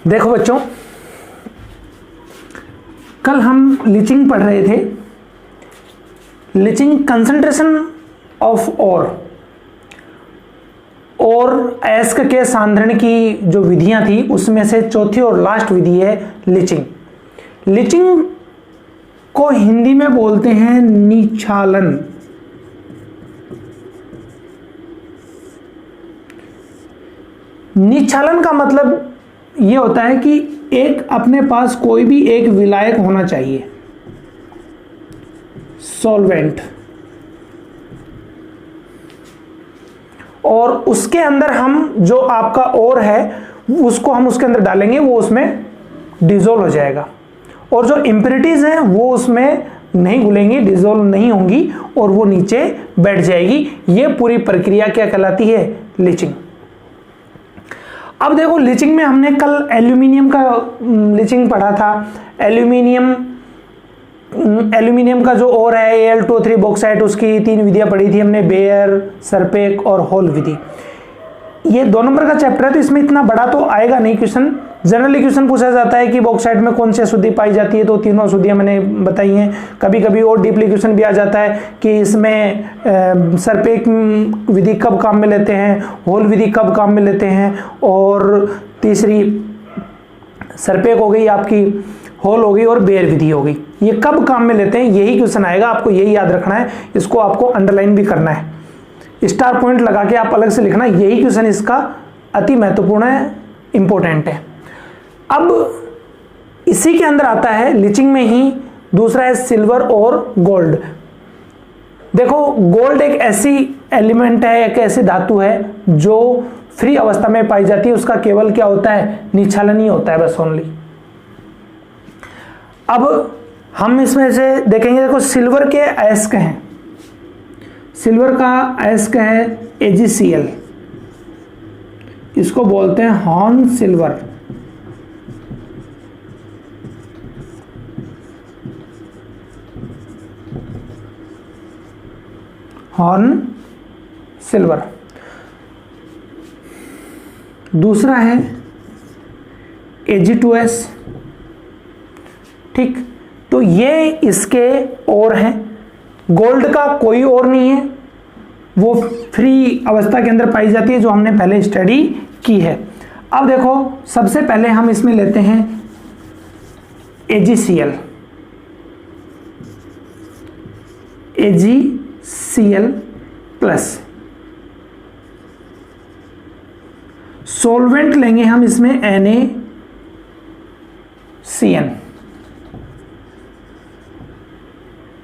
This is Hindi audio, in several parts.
देखो बच्चों, कल हम लीचिंग पढ़ रहे थे। लीचिंग कंसंट्रेशन ऑफ और अयस्क के सांद्रण की जो विधियां थी उसमें से चौथी और लास्ट विधि है लीचिंग। लीचिंग को हिंदी में बोलते हैं निक्षालन। निक्षालन का मतलब यह होता है कि एक अपने पास कोई भी एक विलायक होना चाहिए, सॉल्वेंट, और उसके अंदर हम जो आपका और है उसको हम उसके अंदर डालेंगे, वो उसमें डिसॉल्व हो जाएगा, और जो इंप्योरिटीज हैं वो उसमें नहीं घुलेंगी, डिसॉल्व नहीं होंगी और वो नीचे बैठ जाएगी। ये पूरी प्रक्रिया क्या कहलाती है? लीचिंग। अब देखो, लीचिंग में हमने कल एल्यूमिनियम का लीचिंग पढ़ा था। एल्यूमिनियम का जो और है Al2O3 बॉक्साइट, उसकी 3 विधियां पढ़ी थी हमने, बेयर, सरपेक और होल विधि। ये 2 नंबर का चैप्टर है तो इसमें इतना बड़ा तो आएगा नहीं क्वेश्चन। जनरली क्वेश्चन पूछा जाता है कि बॉक्साइट में कौन सी अशुद्धि पाई जाती है, तो तीनों अशुद्धियां मैंने बताई हैं। कभी कभी और डीपली क्वेश्चन भी आ जाता है कि इसमें सरपेक विधि कब काम में लेते हैं, होल विधि कब काम में लेते हैं, और तीसरी सरपेक हो गई आपकी, होल हो गई, और बेयर विधि हो गई, ये कब काम में लेते हैं, यही क्वेश्चन आएगा। आपको यही याद रखना है, इसको आपको अंडरलाइन भी करना है, स्टार पॉइंट लगा के आप अलग से लिखना, यही क्वेश्चन इसका अति महत्वपूर्ण है, इंपॉर्टेंट है। अब इसी के अंदर आता है लीचिंग में ही दूसरा है सिल्वर और गोल्ड। देखो, गोल्ड एक ऐसी एलिमेंट है, एक ऐसी धातु है जो फ्री अवस्था में पाई जाती है, उसका केवल क्या होता है? निक्षालन ही होता है बस, ओनली। अब हम इसमें से देखेंगे, देखो सिल्वर के अयस्क हैं, सिल्वर का अयस्क है AgCl, इसको बोलते हैं हॉर्न सिल्वर। Horn silver. दूसरा है Ag2S। ठीक, तो ये इसके और हैं। गोल्ड का कोई और नहीं है, वो फ्री अवस्था के अंदर पाई जाती है, जो हमने पहले स्टडी की है। अब देखो, सबसे पहले हम इसमें लेते हैं AgCl। AgCl प्लस सॉल्वेंट लेंगे हम इसमें NaCN,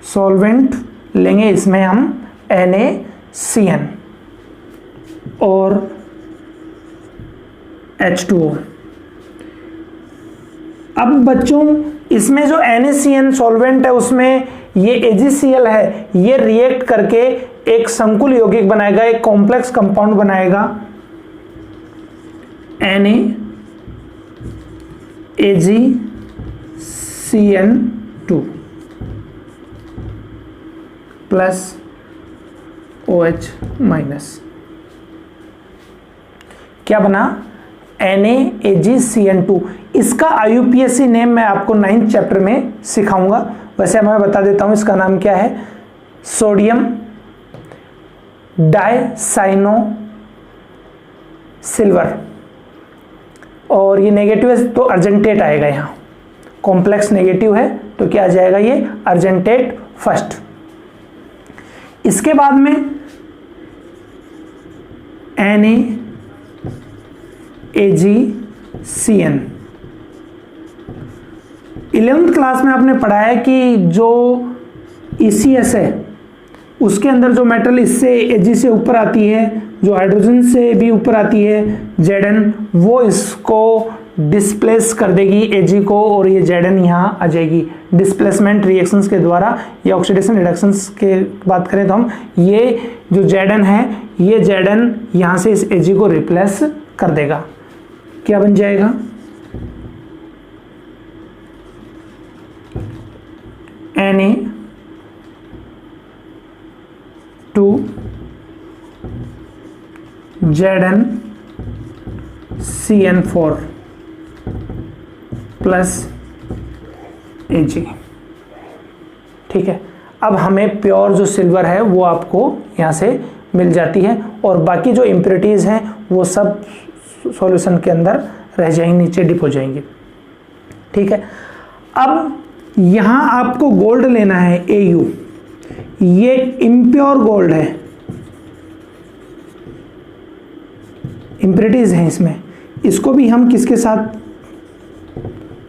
सॉल्वेंट लेंगे इसमें हम NaCN और H2O। अब बच्चों, इसमें जो NaCN सॉल्वेंट है उसमें ये AgCl है, ये रिएक्ट करके एक संकुल यौगिक बनाएगा, एक कॉम्प्लेक्स कंपाउंड बनाएगा, NaAgCN2 प्लस OH माइनस। क्या बना? NaAgCN2। इसका IUPAC नेम मैं आपको 9th चैप्टर में सिखाऊंगा। वैसे मैं बता देता हूं, इसका नाम क्या है? सोडियम डाइसाइनो सिल्वर, और ये नेगेटिव है तो अर्जेंटेट आएगा, यहां कॉम्प्लेक्स नेगेटिव है तो क्या आ जाएगा? ये अर्जेंटेट फर्स्ट। इसके बाद में NaAgCN। 11th क्लास में आपने पढ़ा है कि जो ECS है उसके अंदर जो मेटल इससे Ag से ऊपर आती है, जो हाइड्रोजन से भी ऊपर आती है Zn, वो इसको डिस्प्लेस कर देगी Ag को, और ये Zn यहाँ आ जाएगी डिस्प्लेसमेंट रिएक्शंस के द्वारा, या ऑक्सीडेशन रिडक्शंस के बात करें तो हम, ये जो Zn है, ये Zn यहाँ से इस Ag को रिप्लेस कर देगा। क्या बन जाएगा? Na2Zn CN4 plus Ag। ठीक है, अब हमें प्योर जो सिल्वर है वो आपको यहाँ से मिल जाती है और बाकी जो इम्प्योरिटीज़ हैं वो सब सॉल्यूशन के अंदर रह जाएंगी, नीचे डिप हो जाएंगी। ठीक है, अब यहाँ आपको गोल्ड लेना है Au, ये इम्प्योर गोल्ड है, इम्प्योरिटीज हैं इसमें, इसको भी हम किसके साथ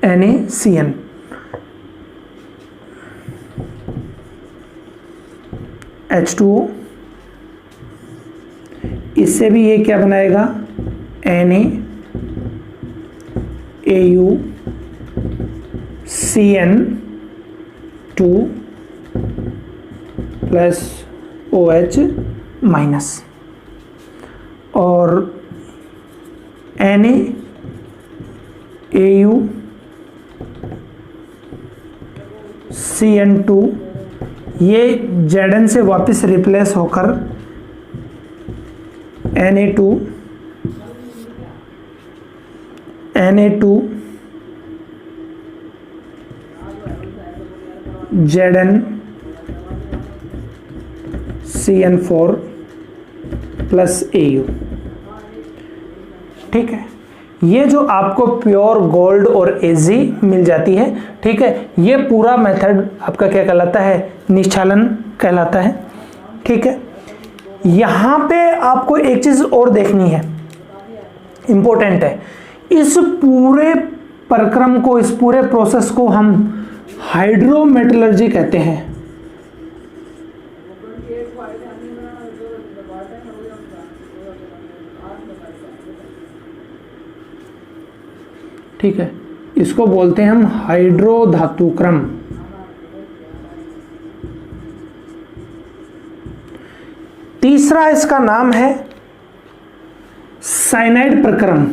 NaCN, H2O, इससे भी ये क्या बनाएगा NaAuCN2 प्लस OH माइनस, और NaAuCN2 ये Zn से वापस रिप्लेस होकर Na2 ZnCN4 प्लस Au। ठीक है, ये जो आपको प्योर गोल्ड और Ag मिल जाती है। ठीक है, ये पूरा मेथड आपका क्या कहलाता है, निश्चालन कहलाता है। ठीक है, यहाँ पे आपको एक चीज और देखनी है, इंपॉर्टेंट है, इस पूरे प्रक्रम को, इस पूरे प्रोसेस को हम हाइड्रोमेटलर्जी कहते हैं। ठीक है, इसको बोलते हैं हम हाइड्रोधातुक्रम। तीसरा इसका नाम है साइनाइड प्रक्रम।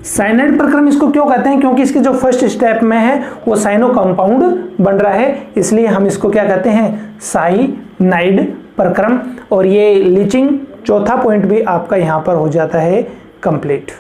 साइनाइड प्रक्रम इसको क्यों कहते हैं, क्योंकि इसके जो फर्स्ट स्टेप में है वो साइनो कंपाउंड बन रहा है, इसलिए हम इसको क्या कहते हैं, साइनाइड प्रक्रम। और ये लीचिंग चौथा पॉइंट भी आपका यहां पर हो जाता है कंप्लीट।